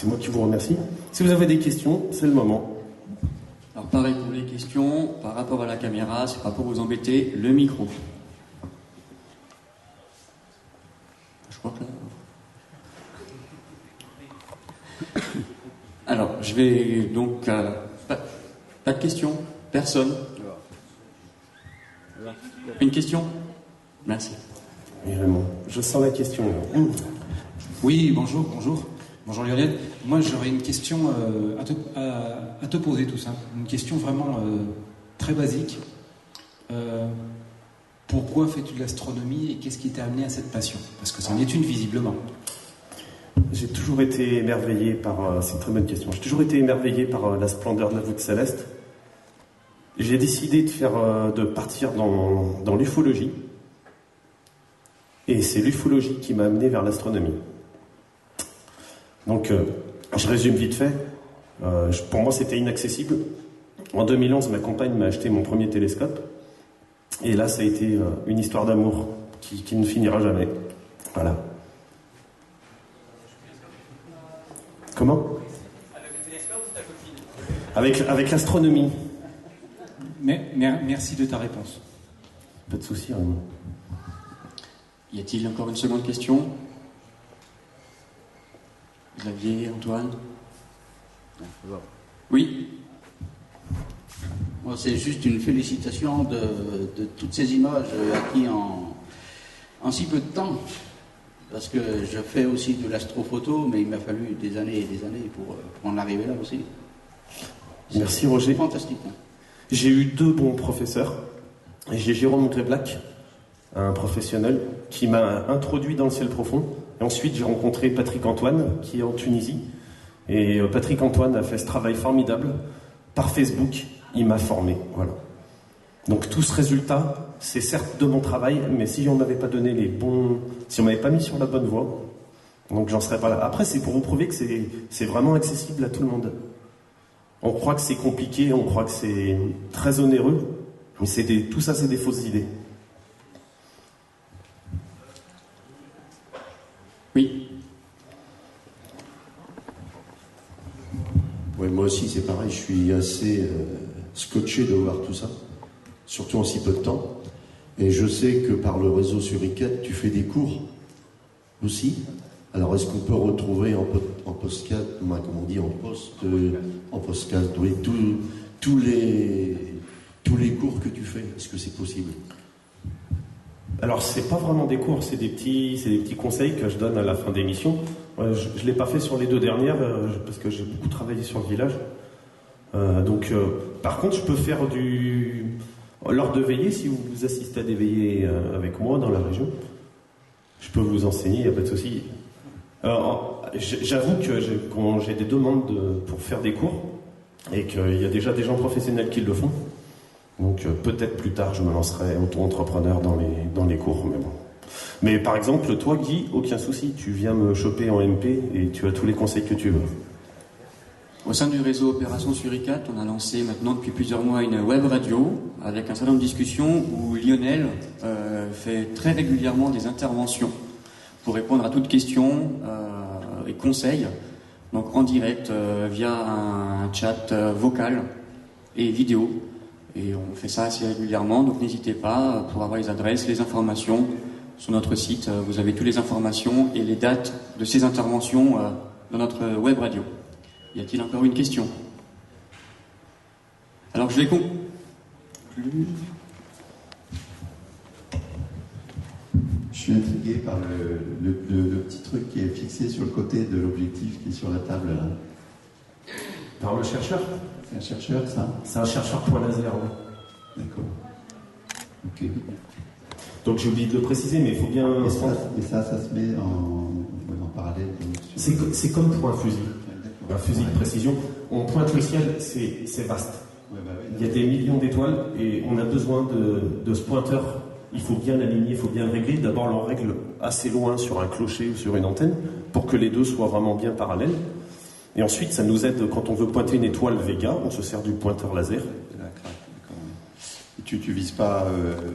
Speaker 1: C'est moi qui vous remercie. Si vous avez des questions, c'est le moment.
Speaker 3: Alors pareil pour les questions, par rapport à la caméra, c'est pas pour vous embêter, le micro. Je crois que là... Alors, je vais donc... pas de questions? Personne? Une question? Merci.
Speaker 1: Oui, Raymond, je sens la question.
Speaker 4: Oui, bonjour. Bonjour Lionel. Moi, j'aurais une question à te poser, tout simple. Une question vraiment très basique. Pourquoi fais-tu de l'astronomie et qu'est-ce qui t'a amené à cette passion? Parce que c'en est une, visiblement.
Speaker 1: J'ai toujours été émerveillé par... c'est une très bonne question. J'ai toujours été émerveillé par la splendeur de la voûte céleste. J'ai décidé de partir dans l'ufologie. Et c'est l'ufologie qui m'a amené vers l'astronomie. Donc, je résume vite fait. Pour moi, c'était inaccessible. En 2011, ma compagne m'a acheté mon premier télescope. Et là, ça a été une histoire d'amour qui ne finira jamais. Voilà. Comment? Avec le télescope ou ta copine? Avec l'astronomie.
Speaker 4: Merci de ta réponse.
Speaker 1: Pas de souci, Raymond.
Speaker 3: Y a-t-il encore une seconde question? Xavier, Antoine? Oui.
Speaker 2: Moi, c'est juste une félicitation de toutes ces images acquises en si peu de temps. Parce que je fais aussi de l'astrophoto, mais il m'a fallu des années et des années pour en arriver là aussi.
Speaker 1: Merci Roger.
Speaker 2: Fantastique. Hein.
Speaker 1: J'ai eu 2 bons professeurs. J'ai Jérôme Greblac, un professionnel, qui m'a introduit dans le ciel profond. Et ensuite, j'ai rencontré Patrick Antoine, qui est en Tunisie. Et Patrick Antoine a fait ce travail formidable. Par Facebook, il m'a formé. Voilà. Donc tout ce résultat, c'est certes de mon travail, mais si on m'avait pas donné si on m'avait pas mis sur la bonne voie, donc j'en serais pas là. Après, c'est pour vous prouver que c'est vraiment accessible à tout le monde. On croit que c'est compliqué, on croit que c'est très onéreux, mais tout ça, c'est des fausses idées.
Speaker 3: Oui.
Speaker 5: Ouais, moi aussi, c'est pareil. Je suis assez scotché de voir tout ça, surtout en si peu de temps. Et je sais que par le réseau Suricat, tu fais des cours aussi. Alors, est-ce qu'on peut retrouver en podcast, comme on dit, en podcast, oui, tous les cours que tu fais? Est-ce que c'est possible?
Speaker 1: Alors, c'est pas vraiment des cours, c'est des petits conseils que je donne à la fin d'émission. Je l'ai pas fait sur les 2 dernières parce que j'ai beaucoup travaillé sur le village. Par contre, je peux faire lors de veillées, si vous assistez à des veillées avec moi dans la région, je peux vous enseigner, il n'y a pas de souci. J'avoue que quand j'ai des demandes pour faire des cours et qu'il y a déjà des gens professionnels qui le font. Donc peut-être plus tard je me lancerai auto-entrepreneur dans les cours, mais bon. Mais par exemple, toi Guy, aucun souci, tu viens me choper en MP et tu as tous les conseils que tu veux.
Speaker 3: Au sein du réseau Opération Suricat, on a lancé maintenant depuis plusieurs mois une web radio avec un salon de discussion où Lionel fait très régulièrement des interventions pour répondre à toutes questions et conseils, donc en direct via un chat vocal et vidéo. Et on fait ça assez régulièrement, donc n'hésitez pas pour avoir les adresses, les informations. Sur notre site, vous avez toutes les informations et les dates de ces interventions dans notre web radio. Y a-t-il encore une question? Alors je vais conclure.
Speaker 6: Je suis intrigué par le petit truc qui est fixé sur le côté de l'objectif qui est sur la table là.
Speaker 1: Par le chercheur?
Speaker 6: C'est un chercheur, ça?
Speaker 1: C'est un chercheur point laser, oui.
Speaker 6: D'accord. Ok.
Speaker 1: Donc j'ai oublié de le préciser, mais il faut bien...
Speaker 6: Et ça se met en parallèle.
Speaker 1: C'est comme pour un fusil. Un fusil de précision. On pointe le ciel, c'est vaste.
Speaker 6: Ouais,
Speaker 1: il y a des millions d'étoiles et on a besoin de ce pointeur. Il faut bien l'aligner, il faut bien le régler. D'abord, on le règle assez loin sur un clocher ou sur une antenne pour que les deux soient vraiment bien parallèles. Et ensuite, ça nous aide quand on veut pointer une étoile Vega, on se sert du pointeur laser.
Speaker 6: Tu vises pas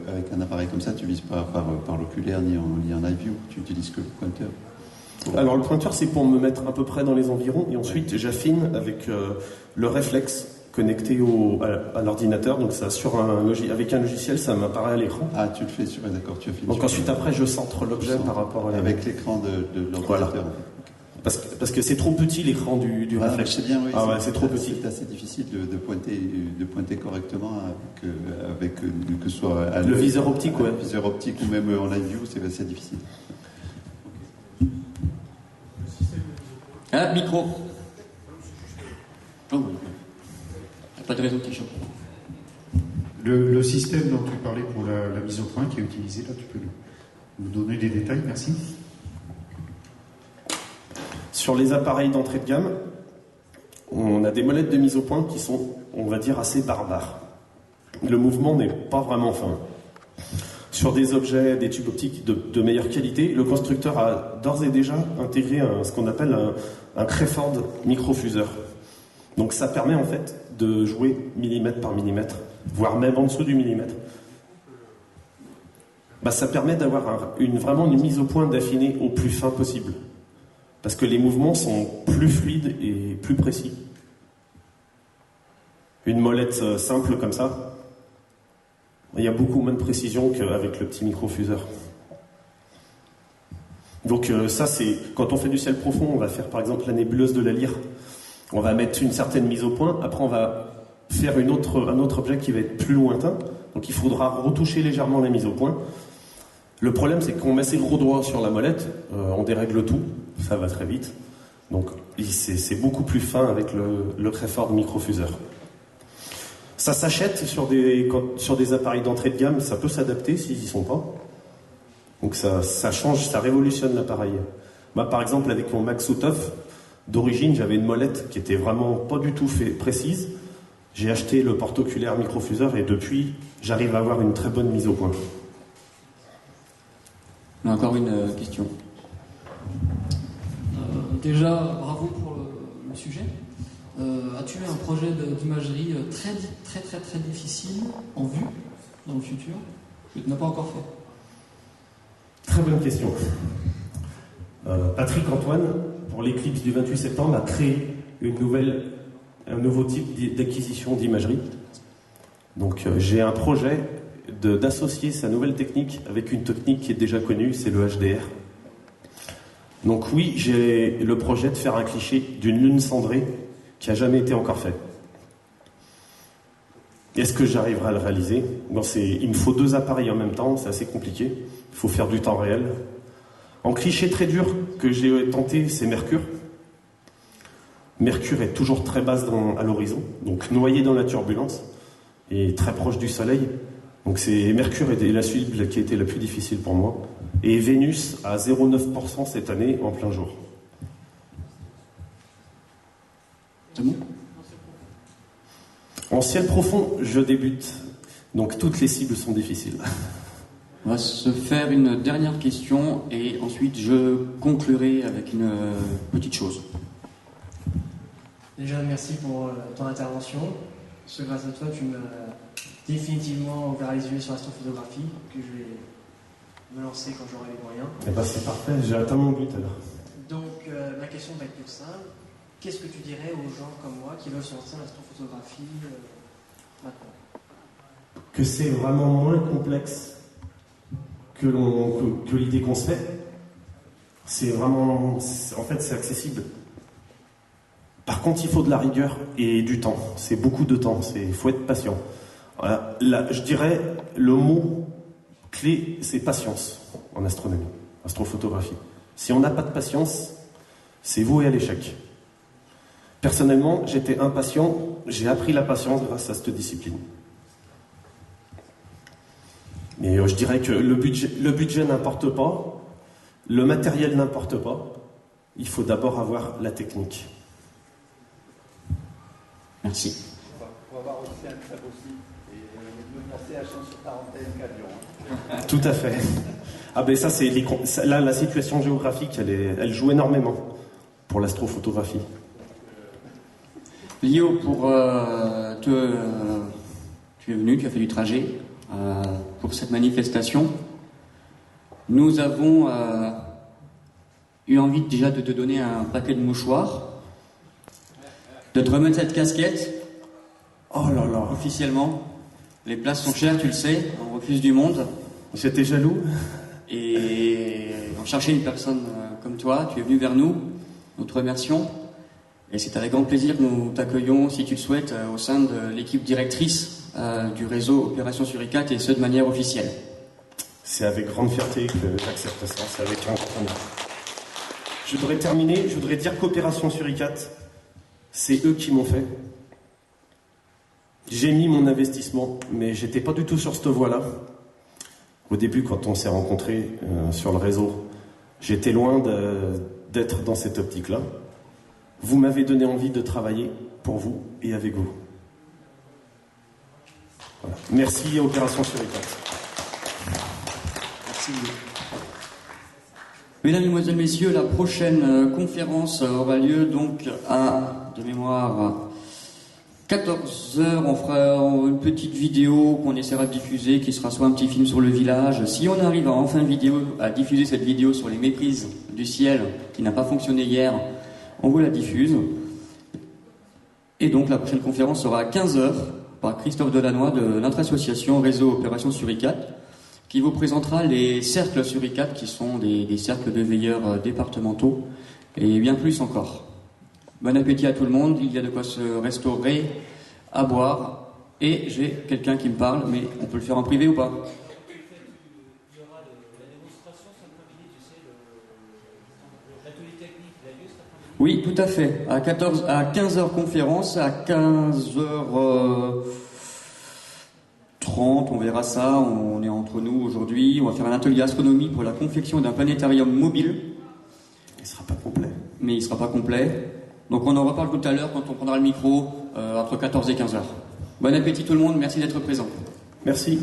Speaker 6: avec un appareil comme ça, tu vises pas par l'oculaire ni en live view, tu utilises que le pointeur.
Speaker 1: Alors le pointeur, c'est pour me mettre à peu près dans les environs, et ensuite j'affine avec le réflexe connecté à l'ordinateur. Donc ça, avec un logiciel, ça m'apparaît à l'écran.
Speaker 6: Ah, tu le fais sur... D'accord, tu affines.
Speaker 1: Donc ensuite, après, je centre l'objet par rapport à
Speaker 6: avec l'écran de l'ordinateur.
Speaker 1: Voilà. Parce que c'est trop petit l'écran du réflexe.
Speaker 6: C'est bien, oui.
Speaker 1: Ah ouais, c'est trop petit.
Speaker 6: C'est assez difficile de pointer correctement avec que ce soit
Speaker 1: le viseur optique, ouais.
Speaker 6: Le viseur optique ou même en live view, c'est assez difficile.
Speaker 3: Ah, micro. Oh, pas de réseau qui choque.
Speaker 7: Le système dont tu parlais pour la mise au point qui est utilisé, là, tu peux nous donner des détails, merci.
Speaker 1: Sur les appareils d'entrée de gamme, on a des molettes de mise au point qui sont, on va dire, assez barbares. Le mouvement n'est pas vraiment fin. Sur des objets, des tubes optiques de meilleure qualité, le constructeur a d'ores et déjà intégré ce qu'on appelle un Crayford microfuseur. Donc ça permet en fait de jouer millimètre par millimètre, voire même en dessous du millimètre. Ça permet d'avoir vraiment une mise au point d'affiné au plus fin possible. Parce que les mouvements sont plus fluides et plus précis. Une molette simple comme ça, il y a beaucoup moins de précision qu'avec le petit microfuseur. Donc ça, c'est quand on fait du ciel profond, on va faire par exemple la nébuleuse de la Lyre. On va mettre une certaine mise au point, après on va faire un autre objet qui va être plus lointain, donc il faudra retoucher légèrement la mise au point. Le problème, c'est qu'on met ses gros doigts sur la molette, on dérègle tout, ça va très vite. Donc c'est beaucoup plus fin avec le Crayford microfuseur. Ça s'achète sur des appareils d'entrée de gamme, ça peut s'adapter s'ils n'y sont pas. Donc ça change, ça révolutionne l'appareil. Moi, par exemple, avec mon Max Outhoff, d'origine, j'avais une molette qui était vraiment pas du tout précise. J'ai acheté le porte-oculaire microfuseur et depuis, j'arrive à avoir une très bonne mise au point.
Speaker 3: On a encore une question.
Speaker 8: Déjà, bravo pour le sujet. As-tu un projet d'imagerie très difficile en vue dans le futur que tu n'as pas encore fait?
Speaker 1: Très bonne question. Patrick Antoine, pour l'éclipse du 28 septembre, a créé un nouveau type d'acquisition d'imagerie. Donc j'ai un projet d'associer sa nouvelle technique avec une technique qui est déjà connue, c'est le HDR. Donc oui, j'ai le projet de faire un cliché d'une lune cendrée qui n'a jamais été encore fait. Est-ce que j'arriverai à le réaliser? Il me faut 2 appareils en même temps, c'est assez compliqué. Il faut faire du temps réel. En cliché très dur que j'ai tenté, c'est Mercure. Mercure est toujours très basse à l'horizon, donc noyé dans la turbulence, et très proche du Soleil. Donc Mercure est la cible qui a été la plus difficile pour moi. Et Vénus à 0,9% cette année en plein jour.
Speaker 3: C'est bon?
Speaker 1: En ciel profond, je débute. Donc toutes les cibles sont difficiles.
Speaker 3: On va se faire une dernière question et ensuite je conclurai avec une petite chose.
Speaker 9: Déjà, merci pour ton intervention. Parce que grâce à toi, tu m'as définitivement ouvert les yeux sur l'astrophotographie, que je vais me lancer quand j'aurai les moyens.
Speaker 1: Eh ben c'est parfait, j'ai atteint mon but alors.
Speaker 9: Donc, ma question va être toute simple. Qu'est-ce que tu dirais aux gens comme moi qui veulent se lancer dans l'astrophotographie maintenant?
Speaker 1: Que c'est vraiment moins complexe que l'idée qu'on se fait. C'est vraiment... En fait, c'est accessible. Par contre, il faut de la rigueur et du temps. C'est beaucoup de temps. Il faut être patient. Voilà. Là, je dirais, le mot clé, c'est patience en astronomie, astrophotographie. Si on n'a pas de patience, c'est voué à l'échec. Personnellement, j'étais impatient. J'ai appris la patience grâce à cette discipline. Mais je dirais que le budget n'importe pas, le matériel n'importe pas. Il faut d'abord avoir la technique.
Speaker 3: Merci.
Speaker 6: Pour avoir aussi un très beau site et me passer à chance sur Tarentaine qu'à Lyon.
Speaker 1: Tout à fait. Ah ben ça c'est là la situation géographique elle joue énormément pour l'astrophotographie.
Speaker 3: Lio, tu es venu, tu as fait du trajet pour cette manifestation. Nous avons eu envie déjà de te donner un paquet de mouchoirs, de te remettre cette casquette.
Speaker 1: Oh là là.
Speaker 3: Officiellement. Les places sont chères, tu le sais, on refuse du monde.
Speaker 1: J'étais jaloux.
Speaker 3: Et on cherchait une personne comme toi, tu es venu vers nous, nous te remercions. Et c'est avec grand plaisir que nous t'accueillons, si tu le souhaites, au sein de l'équipe directrice du réseau Opération Suricat, et ce de manière officielle.
Speaker 1: C'est avec grande fierté que j'accepte ça, c'est avec un grand honneur. Je voudrais terminer, je voudrais dire qu'Opération Suricat, c'est eux qui m'ont fait. J'ai mis mon investissement, mais j'étais pas du tout sur cette voie-là. Au début, quand on s'est rencontrés sur le réseau, j'étais loin d'être dans cette optique-là. Vous m'avez donné envie de travailler pour vous et avec vous. Voilà. Merci à Opération Suricat.
Speaker 3: Merci. Mesdames, Mesdemoiselles, Messieurs, la prochaine conférence aura lieu donc de mémoire, 14h. On fera une petite vidéo qu'on essaiera de diffuser, qui sera soit un petit film sur le village. Si on arrive à diffuser cette vidéo sur les méprises du ciel, qui n'a pas fonctionné hier, on vous la diffuse. Et donc la prochaine conférence sera à 15h par Christophe Delannoy de notre association Réseau Opération Suricat, qui vous présentera les cercles Suricat, qui sont des cercles de veilleurs départementaux, et bien plus encore. Bon appétit à tout le monde, il y a de quoi se restaurer, à boire, et j'ai quelqu'un qui me parle, mais on peut le faire en privé ou pas?
Speaker 10: Il y aura la démonstration sur le cabinet, tu sais, l'atelier technique, la lieu, cet après-midi.
Speaker 3: Oui, tout à fait. À 15h conférence, à 15h30, on verra ça, on est entre nous aujourd'hui. On va faire un atelier astronomie pour la confection d'un planétarium mobile.
Speaker 1: Il ne sera pas complet.
Speaker 3: Mais il ne sera pas complet. Donc on en reparle tout à l'heure quand on prendra le micro, entre 14 et 15h. Bon appétit tout le monde, merci d'être présent.
Speaker 1: Merci.